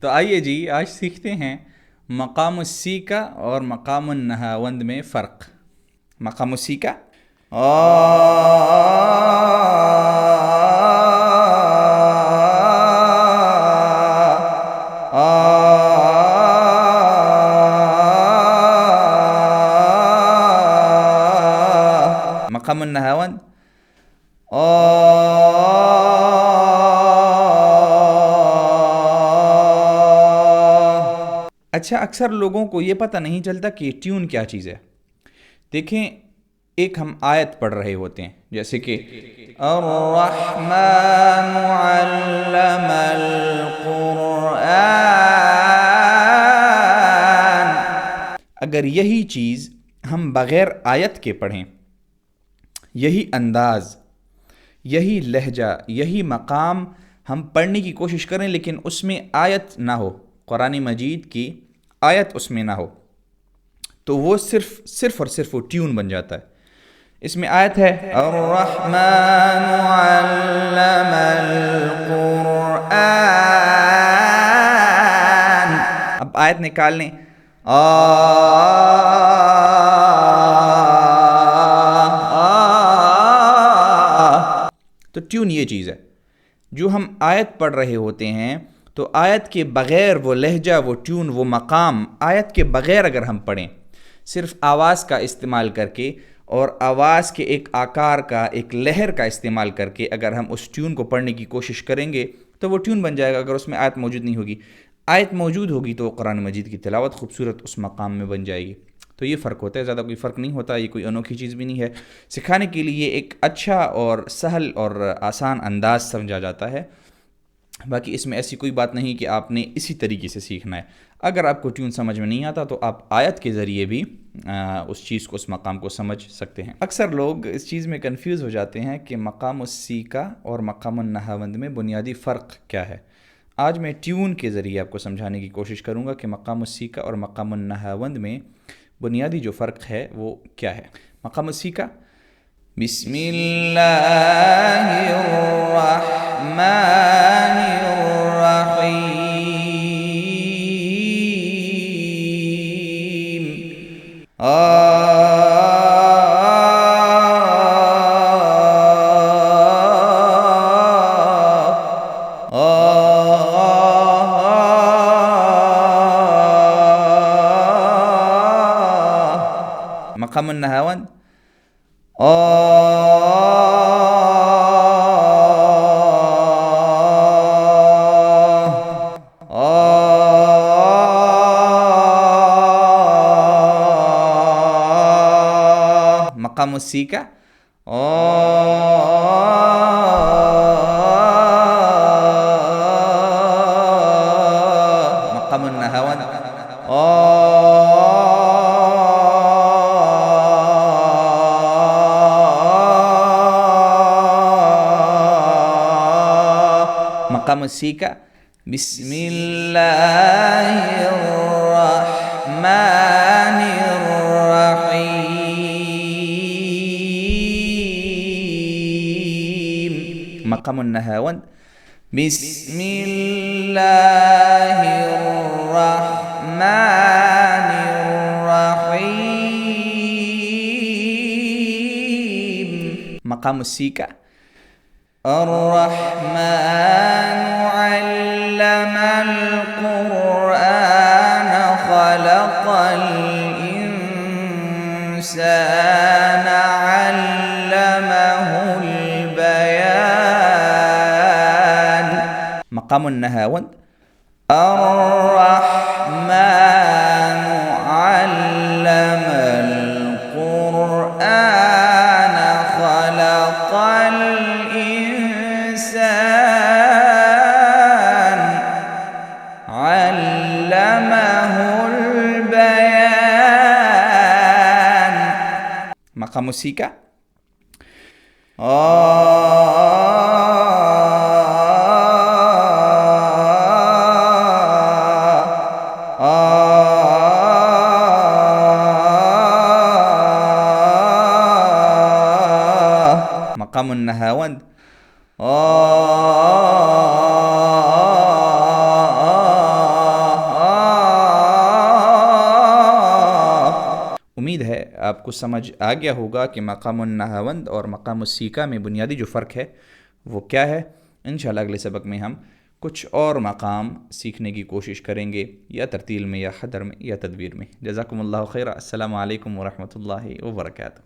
تو آئیے جی آج سیکھتے ہیں مقام السیکا اور مقام النہاوند میں فرق. مقام السیکا مقام النہاوند اچھا، اکثر لوگوں کو یہ پتہ نہیں چلتا کہ ٹیون کیا چیز ہے. دیکھیں، ایک ہم آیت پڑھ رہے ہوتے ہیں جیسے کہ الرحمن علم القرآن. اگر یہی چیز ہم بغیر آیت کے پڑھیں، یہی انداز، یہی لہجہ، یہی مقام ہم پڑھنے کی کوشش کریں لیکن اس میں آیت نہ ہو، قرآن مجید کی آیت اس میں نہ ہو، تو وہ صرف اور صرف وہ ٹیون بن جاتا ہے. اس میں آیت ہے الرحمن علم القرآن. اب آیت نکال لیں تو ٹیون یہ چیز ہے. جو ہم آیت پڑھ رہے ہوتے ہیں تو آیت کے بغیر وہ لہجہ، وہ ٹیون، وہ مقام آیت کے بغیر اگر ہم پڑھیں، صرف آواز کا استعمال کر کے اور آواز کے ایک آکار کا، ایک لہر کا استعمال کر کے اگر ہم اس ٹیون کو پڑھنے کی کوشش کریں گے تو وہ ٹیون بن جائے گا. اگر اس میں آیت موجود نہیں ہوگی، آیت موجود ہوگی تو قرآن مجید کی تلاوت خوبصورت اس مقام میں بن جائے گی. تو یہ فرق ہوتا ہے، زیادہ کوئی فرق نہیں ہوتا. یہ کوئی انوکھی چیز بھی نہیں ہے. سکھانے کے لیے ایک اچھا اور سہل اور آسان انداز سمجھا جاتا ہے. باقی اس میں ایسی کوئی بات نہیں کہ آپ نے اسی طریقے سے سیکھنا ہے. اگر آپ کو ٹیون سمجھ میں نہیں آتا تو آپ آیت کے ذریعے بھی اس چیز کو، اس مقام کو سمجھ سکتے ہیں. اکثر لوگ اس چیز میں کنفیوز ہو جاتے ہیں کہ مقام السیکا اور مقام النہاوند میں بنیادی فرق کیا ہے. آج میں ٹیون کے ذریعے آپ کو سمجھانے کی کوشش کروں گا کہ مقام السیکا اور مقام النہاوند میں بنیادی جو فرق ہے وہ کیا ہے. مقام السیکا بسم اللہ الرحمن الرحیم. مقام النہاوند مقام السیکا مقام النہاوند مقام السیکا بسم اللہ الرحمن الرحیم. مقام النہاوند بسم اللہ الرحمن الرحیم. مقام السیکا الرحمن علم القرآن خلق الإنسان علمه البيان. مقام النہاوند الرحمن علم القرآن خلق الإنسان علمه البيان. مقام السیکا مقام النہاوند امید ہے آپ کو سمجھ آ گیا ہوگا کہ مقام النہاوند اور مقام السیکا میں بنیادی جو فرق ہے وہ کیا ہے۔ انشاءاللہ اگلے سبق میں ہم کچھ اور مقام سیکھنے کی کوشش کریں گے، یا ترتیل میں یا حدر میں یا تدبیر میں۔ جزاکم اللہ خیر، السلام علیکم ورحمۃ اللہ وبرکاتہ۔